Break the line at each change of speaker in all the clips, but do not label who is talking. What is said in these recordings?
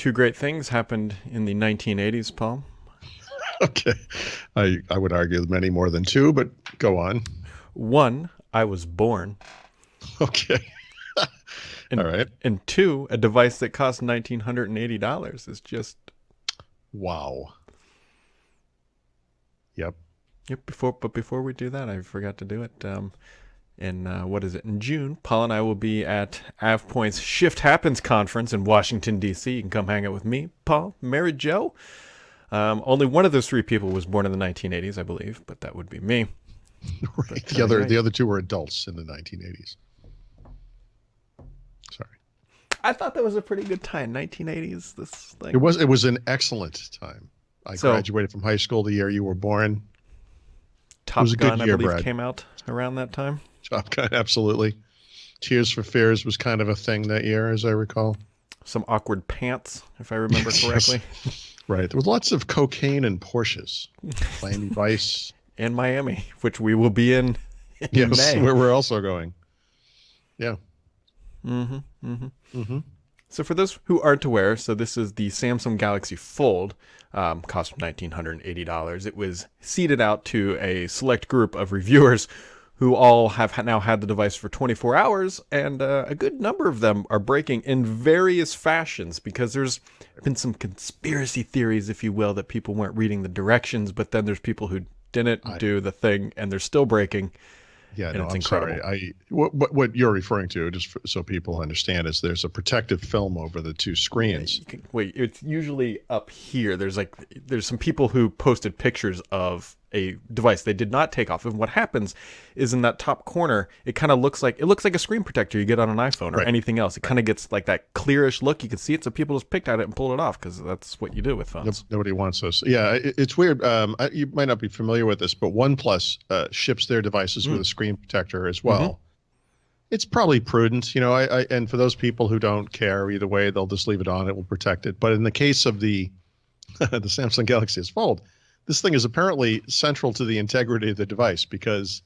two great things happened in the 1980s, Paul.
Okay. I would argue many more than two, but go on.
One, I was born.
Okay. All
And
right.
and two, a device that cost $1,980 is just
Wow. Yep.
yep. Before we do that, I forgot to do it. What is it? In June, Paul and I will be at AvePoint's Shift Happens conference in Washington D.C. You can come hang out with me, Paul, Mary Jo. Only one of those three people was born in the 1980s, I believe, but that would be me.
Right.
But,
The other two were adults in the 1980s. Sorry.
I thought that was a pretty good time. 1980s. This thing.
It was an excellent time. I
So-
graduated from high school the year you were born.
Top
was a good
Gun, I
year,
believe,
Brad.
came out around that time.
Top Gun, absolutely. Tears for Fears was kind of a thing that year, as I recall.
Some awkward pants, if I remember
Yes.
correctly.
Right. There was lots of cocaine and Porsches. Miami Vice.
And Miami, which we will be in
Yes,
May.
where we're also going. Yeah.
So for those who aren't aware, so this is the Samsung Galaxy Fold, cost $1,980. It was seeded out to a select group of reviewers who all have now had the device for 24 hours, and a good number of them are breaking in various fashions because there's been some conspiracy theories, if you will, that people weren't reading the directions, but then there's people who didn't do the thing and they're still breaking.
Yeah,
And
no,
it's
I'm
incredible.
sorry. What you're referring to, so people understand, is there's a protective film over the two screens.
Wait, it's usually up here. There's some people who posted pictures of a device they did not take off, and what happens is in that top corner, it looks like a screen protector you get on an iPhone or
Right.
anything else. It kind of gets like that clearish look. You can see it, so people just picked at it and pulled it off because that's what you do with phones.
Nobody wants us. Yeah, it's weird. You might not be familiar with this, but OnePlus ships their devices with a screen protector as well. It's probably prudent, and for those people who don't care either way, they'll just leave it on. It will protect it. But in the case of the the Samsung Galaxy S Fold, this thing is apparently central to the integrity of the device because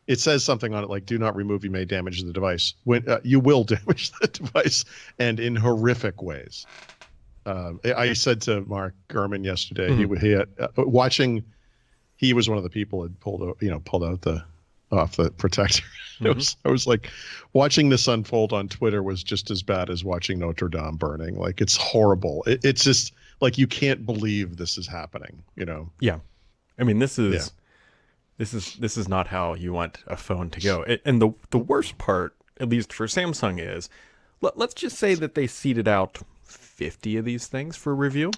it says something on it like, do not remove, you may damage the device. When you will damage the device, and in horrific ways. I said to Mark Gurman yesterday, he had, watching, he was one of the people who had pulled out off the protector. I was like, watching this unfold on Twitter was just as bad as watching Notre Dame burning. Like, it's horrible. It's just like, you can't believe this is happening,
Yeah, I mean this is not how you want a phone to go. And the worst part, at least for Samsung, is let's just say that they seeded out 50 of these things for review.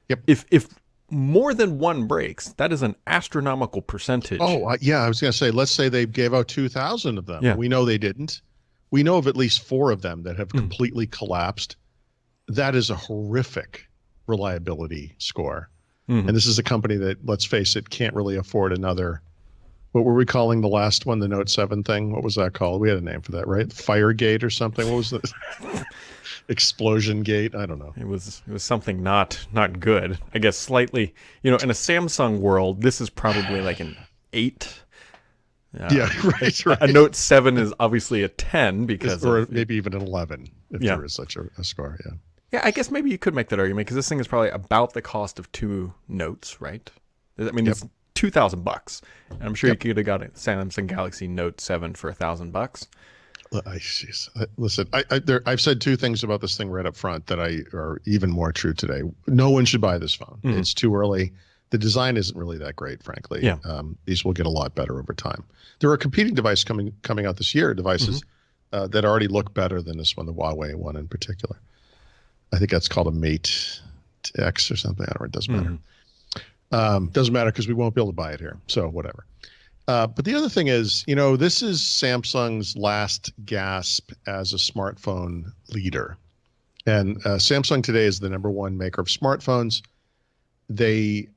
Yep.
If more than one breaks, that is an astronomical percentage.
Oh, yeah, I was going to say, let's say they gave out 2,000 of them.
Yeah.
We know they didn't. We know of at least 4 of them that have completely collapsed. That is a horrific reliability score. And this is a company that, let's face it, can't really afford another. What were we calling the last one, the Note 7 thing? What was that called? We had a name for that, right? Firegate or something? What was it? Explosion Gate? I don't know.
It was something not good. I guess slightly, in a Samsung world, this is probably like an 8.
Yeah, right.
A Note 7 is obviously a 10 because
Or
of,
maybe even an 11, if
Yeah.
there is such a score, yeah.
yeah, I guess maybe you could make that argument because this thing is probably about the cost of 2 Notes, right? I mean, it's $2,000. I'm sure you could have got a Samsung Galaxy Note 7 for $1,000.
Listen, I've said 2 things about this thing right up front that are even more true today. No one should buy this phone. It's too early. The design isn't really that great, frankly.
Yeah.
These will get a lot better over time. There are competing devices coming out this year, devices that already look better than this one, the Huawei one in particular. I think that's called a Mate X or something. I don't know. It doesn't matter. Doesn't matter because we won't be able to buy it here. So whatever. But the other thing is, this is Samsung's last gasp as a smartphone leader. And Samsung today is the #1 maker of smartphones. They,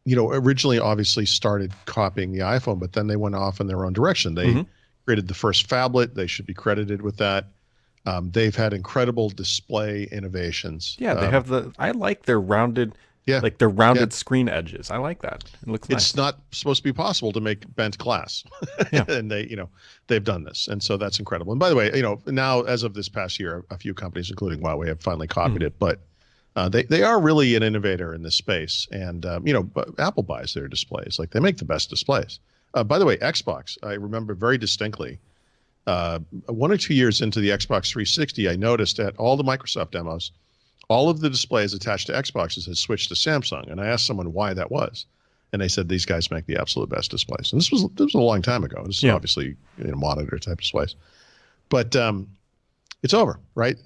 originally obviously started copying the iPhone, but then they went off in their own direction. They created the first phablet. They should be credited with that. They've had incredible display innovations.
Yeah, they have I like their rounded
Yeah.
Like the
Yeah.
rounded screen edges. I like that. It looks
It's
nice.
not supposed to be possible to make bent glass.
Yeah.
And they've done this. And so that's incredible. And by the way, now as of this past year, a few companies, including Huawei, have finally copied
Mhm.
it. But they are really an innovator in this space. And, but Apple buys their displays. Like they make the best displays. By the way, Xbox, I remember very distinctly, 1 or 2 years into the Xbox 360, I noticed at all the Microsoft demos, all of the displays attached to Xboxes had switched to Samsung. And I asked someone why that was. And they said, these guys make the absolute best displays. And this was a long time ago. This is
Yeah.
obviously monitor type displays. But it's over, right?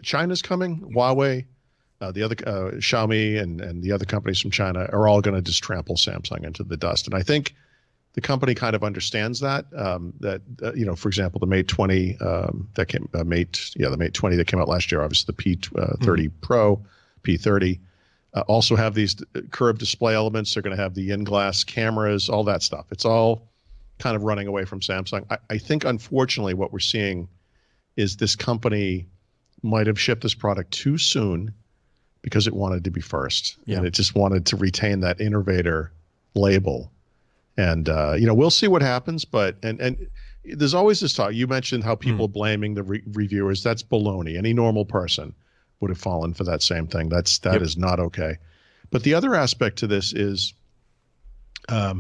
China's coming. Huawei, the other Xiaomi and the other companies from China are all going to just trample Samsung into the dust. And I think the company kind of understands that. For example, the Mate 20 that came, the Mate 20 that came out last year, obviously the P30 Pro, P30, also have these curved display elements. They're going to have the in-glass cameras, all that stuff. It's all kind of running away from Samsung. I think, unfortunately, what we're seeing is this company might have shipped this product too soon because it wanted to be first.
Yeah.
And it just wanted to retain that innovator label. And, we'll see what happens. But and there's always this talk. You mentioned how people blaming the reviewers. That's baloney. Any normal person would have fallen for that same thing. That is not okay. But the other aspect to this is, I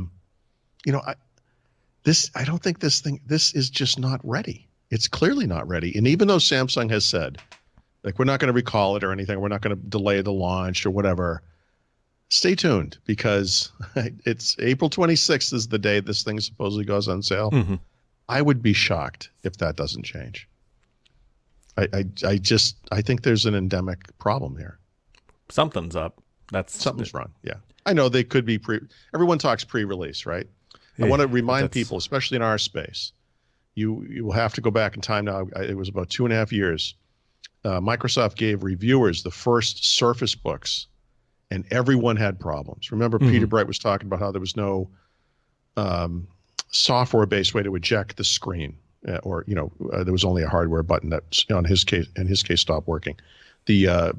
don't think this is just not ready. It's clearly not ready. And even though Samsung has said, like, we're not going to recall it or anything, we're not going to delay the launch or whatever, stay tuned, because it's April 26th is the day this thing supposedly goes on sale.
Mhm.
I would be shocked if that doesn't change. I think there's an endemic problem here.
Something's up.
Something's wrong. Yeah. I know they could be everyone talks pre-release, right? I want to remind people, especially in our space, you will have to go back in time now. It was about 2.5 years. Microsoft gave reviewers the first Surface Books, and everyone had problems. Remember, Peter Bright was talking about how there was no software-based way to eject the screen, or there was only a hardware button that, in his case, stopped working. The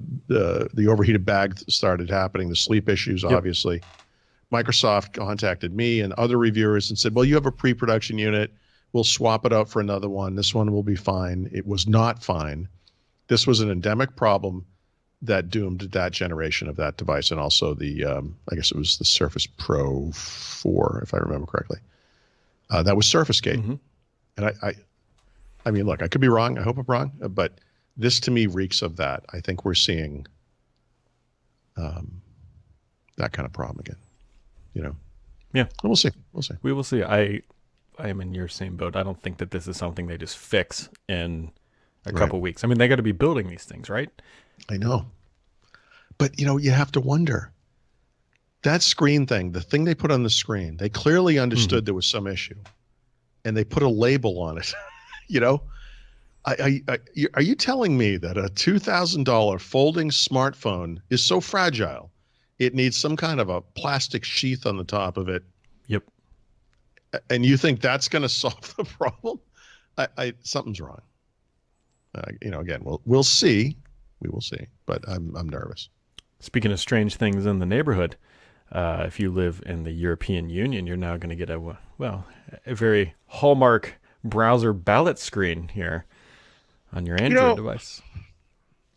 overheated bag started happening. The sleep issues, obviously. Microsoft contacted me and other reviewers and said, "Well, you have a pre-production unit. We'll swap it out for another one. This one will be fine." It was not fine. This was an endemic problem that doomed that generation of that device, and also the I guess it was the Surface Pro 4, if I remember correctly. That was Surface Gate. And I mean, look, I could be wrong. I hope I'm wrong, but this to me reeks of that. I think we're seeing that kind of problem again.
Yeah.
And we'll see.
We will see. I am in your same boat. I don't think that this is something they just fix in a couple weeks. I mean, they got to be building these things, right?
I know. But, you have to wonder. That screen thing, the thing they put on the screen, they clearly understood there was some issue. And they put a label on it. Are you telling me that a $2,000 folding smartphone is so fragile it needs some kind of a plastic sheath on the top of it?
Yep.
And you think that's going to solve the problem? Something's wrong. Again, we'll see. We will see. But I'm nervous.
Speaking of strange things in the neighborhood, if you live in the European Union, you're now going to get a very hallmark browser ballot screen here on your Android device.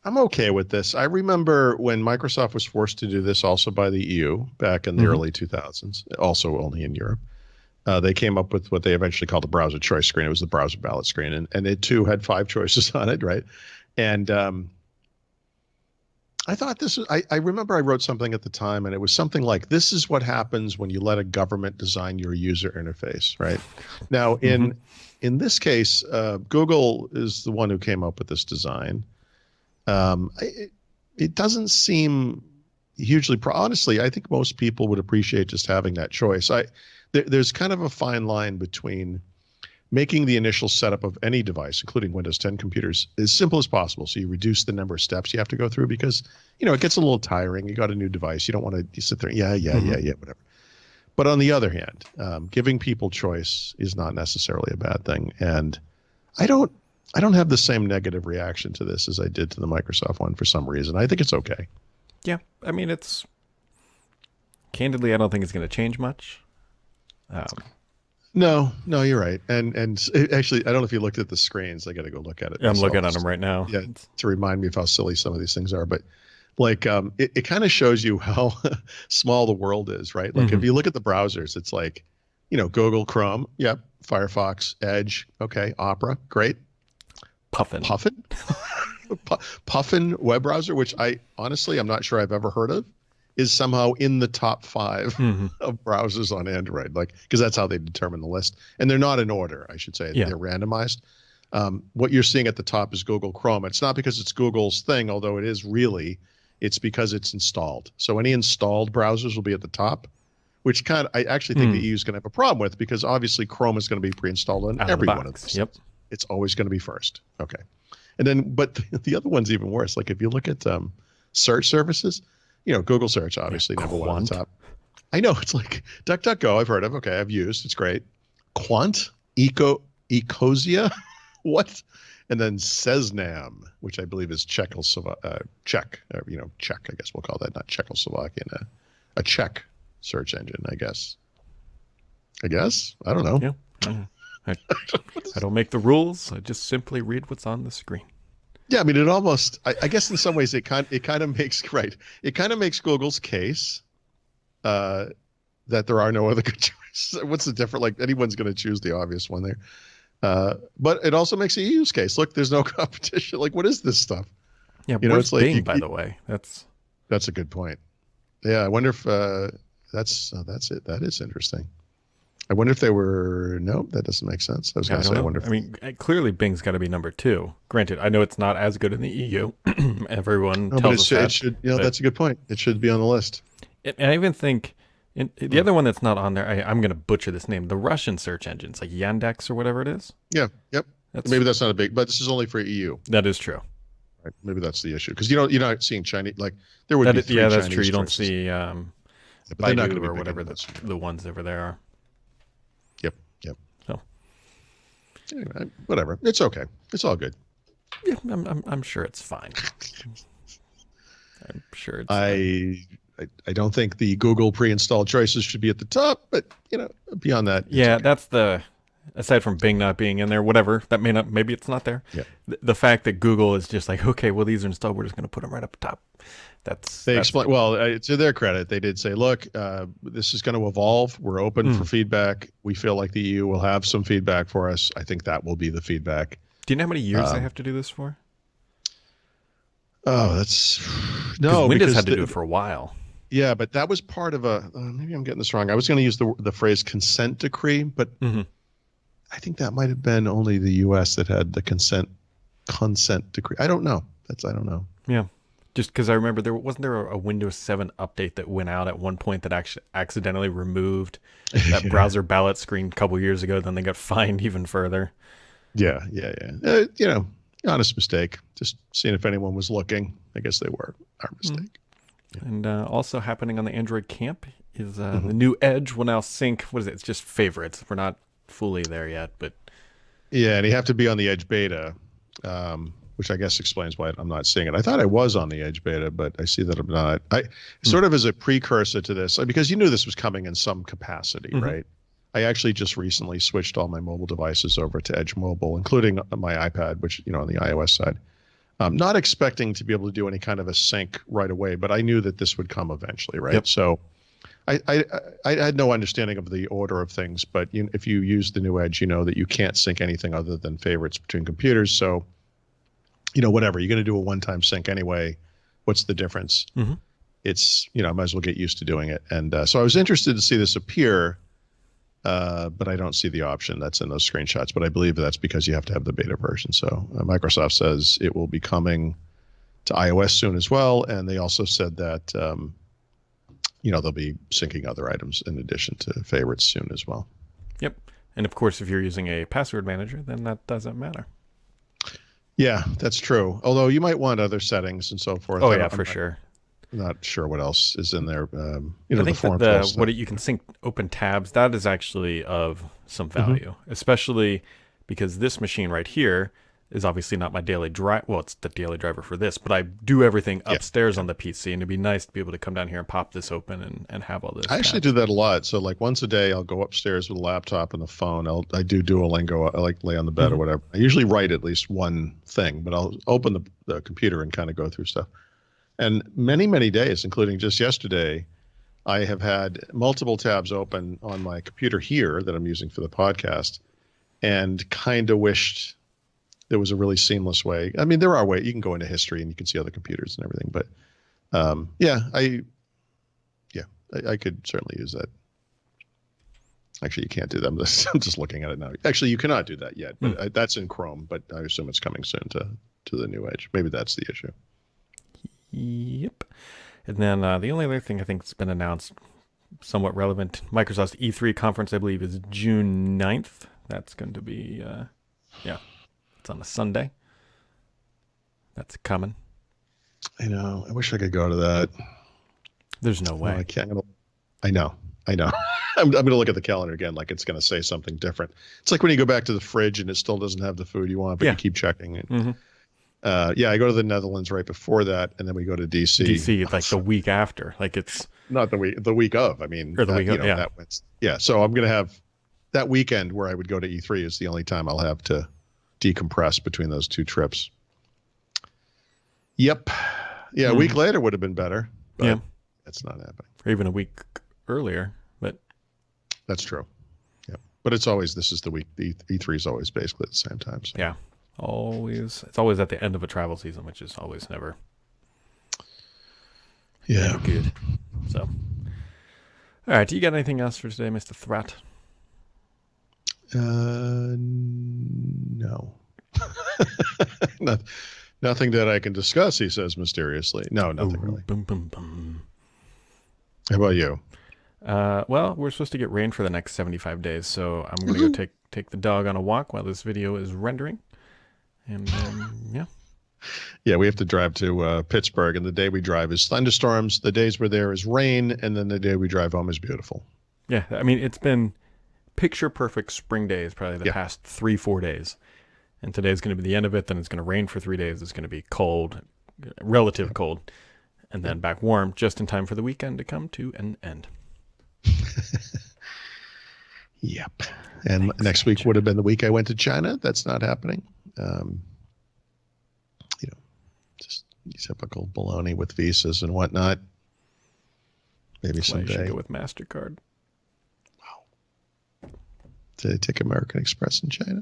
I'm okay with this. I remember when Microsoft was forced to do this also by the EU back in the early 2000s, also only in Europe. They came up with what they eventually called the browser choice screen. It was the browser ballot screen. And it too had 5 choices on it, right? And I thought this was, I remember I wrote something at the time, and it was something like, this is what happens when you let a government design your user interface, right? Now, in this case, Google is the one who came up with this design. It doesn't seem hugely honestly, I think most people would appreciate just having that choice. There's kind of a fine line between making the initial setup of any device, including Windows 10 computers, as simple as possible. So you reduce the number of steps you have to go through, because, it gets a little tiring. You got a new device. You don't want to sit there. Yeah, whatever. But on the other hand, giving people choice is not necessarily a bad thing. And I don't have the same negative reaction to this as I did to the Microsoft one for some reason. I think it's okay.
Yeah. I mean, it's Candidly, I don't think it's going to change much. Um,
No, no, you're right. Actually, I don't know if you looked at the screens. I got to go look at it.
I'm
myself
looking at
just
them right now.
yeah, to remind me of how silly some of these things are. But like, it kind of shows you how small the world is, right? Like, if you look at the browsers, it's like, Google, Chrome, yep, Firefox, Edge, okay, Opera, great.
Puffin.
Puffin web browser, which I'm not sure I've ever heard of, is somehow in the top 5 of browsers on Android, because that's how they determine the list. And they're not in order, I should say.
Yeah.
They're randomized. What you're seeing at the top is Google Chrome. It's not because it's Google's thing, although it is really. It's because it's installed. So any installed browsers will be at the top, which I actually think the EU is going to have a problem with, because obviously Chrome is going to be pre-installed on every one of those.
Yep.
It's always going to be first. Okay. And then, but the other one's even worse. Like if you look at search services, Google search, obviously number one on the top. I know, it's like DuckDuckGo, I've heard of. Okay, I've used. It's great. Quant, Ecosia, what? And then Seznam, which I believe is Czech, Czech, I guess we'll call that, not Czechoslovakian, a Czech search engine, I guess. I don't know.
Yeah. I don't make the rules. I just simply read what's on the screen.
Yeah, I mean, it almost. I guess in some ways it kind of makes right. It kind of makes Google's case that there are no other good choices. What's the difference? Like anyone's going to choose the obvious one there. But it also makes the EU's case. Look, there's no competition. Like, what is this stuff?
Yeah, where's Bing, by the way? That's
a good point. Yeah, I wonder if that's it. That is interesting. I wonder if they were. No, that doesn't make sense. I was going to say. I wonder.
Clearly Bing's got to be number 2. Granted, I know it's not as good in the EU. Everyone tells us that.
It should. That's a good point. It should be on the list.
And I even think the other one that's not on there. I'm going to butcher this name. The Russian search engines, like Yandex or whatever it is.
Yeah. Yep. Maybe that's not a big. But this is only for EU.
That is true.
Right. Maybe that's the issue, because you're not seeing Chinese. Like there would be 3
Chinese.
That's
true. You don't
choices.
see
but not
Baidu or whatever the ones over there are.
Yep.
So
anyway, whatever. It's okay. It's all good.
Yeah, I'm sure it's fine. I'm sure it's.
I don't think the Google pre-installed choices should be at the top, but beyond that.
Yeah,
okay.
that's aside from Bing not being in there, whatever, that maybe it's not there.
Yeah.
The fact that Google is just like, okay, well, these are installed, we're just going to put them right up top.
They explain, well, to their credit, they did say, look, this is going to evolve. We're open for feedback. We feel like the EU will have some feedback for us. I think that will be the feedback.
Do you know how many years they have to do this for?
Oh, that's no.
Windows had to do it for a while.
Yeah, but that was part of maybe I'm getting this wrong. I was going to use the phrase consent decree, but I think that might have been only the U.S. that had the consent decree. I don't know. I don't know.
Yeah. Just because I remember wasn't there a Windows 7 update that went out at one point that actually accidentally removed that browser ballot screen a couple years ago. Then they got fined even further.
Yeah. Honest mistake. Just seeing if anyone was looking. I guess they were. Our mistake.
Yeah. And also happening on the Android camp is the new Edge will now sync. What is it? It's just favorites. We're not fully there yet, but
yeah, and you have to be on the Edge beta. Which I guess explains why I'm not seeing it. I thought I was on the Edge beta, but I see that I'm not. Sort of as a precursor to this, because you knew this was coming in some capacity, right? I actually just recently switched all my mobile devices over to Edge Mobile, including my iPad, which, on the iOS side. Not expecting to be able to do any kind of a sync right away, but I knew that this would come eventually, right? Yep. So I had no understanding of the order of things, but if you use the new Edge, you know that you can't sync anything other than favorites between computers. So whatever, you're going to do a one-time sync anyway. What's the difference? It's, I might as well get used to doing it. And so I was interested to see this appear, but I don't see the option that's in those screenshots. But I believe that's because you have to have the beta version. So Microsoft says it will be coming to iOS soon as well. And they also said that, they'll be syncing other items in addition to favorites soon as well.
Yep. And of course, if you're using a password manager, then that doesn't matter.
Yeah, that's true. Although you might want other settings and so forth.
Oh, yeah, for sure.
Not sure what else is in there.
I think that you can sync open tabs, that is actually of some value, especially because this machine right here, is obviously not my daily drive. Well, it's the daily driver for this, but I do everything upstairs on the PC, and it'd be nice to be able to come down here and pop this open and have all this.
I actually do that a lot. So like once a day, I'll go upstairs with a laptop and the phone. I do Duolingo. I like lay on the bed or whatever. I usually write at least one thing, but I'll open the computer and kind of go through stuff. And many, many days, including just yesterday, I have had multiple tabs open on my computer here that I'm using for the podcast, and kind of wished there was a really seamless way. I mean, there are ways you can go into history and you can see other computers and everything, but I could certainly use that. Actually, you can't do that. I'm just looking at it now. Actually, you cannot do that yet, but that's in Chrome, but I assume it's coming soon to the new Edge. Maybe that's the issue.
Yep. And then the only other thing I think has been announced, somewhat relevant, Microsoft's E3 conference, I believe, is June 9th. That's going to be, it's on a Sunday. That's coming.
I know. I wish I could go to that.
There's no way.
I can't. I know. I'm going to look at the calendar again, like it's going to say something different. It's like when you go back to the fridge and it still doesn't have the food you want, but you keep checking it. I go to the Netherlands right before that, and then we go to DC.
DC, like the week after. Like it's
not the week of. I mean,
or the week of,
So I'm going to have that weekend where I would go to E3 is the only time I'll have to decompress between those two trips. Yep. Yeah, a week later would have been better, but that's not happening.
Or even a week earlier, but
that's true. Yeah, but this is the week. The E3 is always basically at the same time. So.
Yeah, always. It's always at the end of a travel season, which is always never good. So, all right. Do you got anything else for today, Mr. Threat?
No. Nothing that I can discuss, he says mysteriously. No, nothing really.
Boom, boom, boom.
How about you?
Well, we're supposed to get rain for the next 75 days, so I'm going to go take the dog on a walk while this video is rendering. And
Yeah, we have to drive to Pittsburgh, and the day we drive is thunderstorms. The days we're there is rain, and then the day we drive home is beautiful.
Yeah, I mean, it's been picture perfect spring days probably the past 3-4 days. And today's going to be the end of it. Then it's going to rain for 3 days. It's going to be cold, relative cold, and then back warm just in time for the weekend to come to an end.
Yep. And next week would have been the week I went to China. That's not happening. Just typical baloney with visas and whatnot. Maybe someday.
You should go with MasterCard.
Wow. Did they take American Express in China?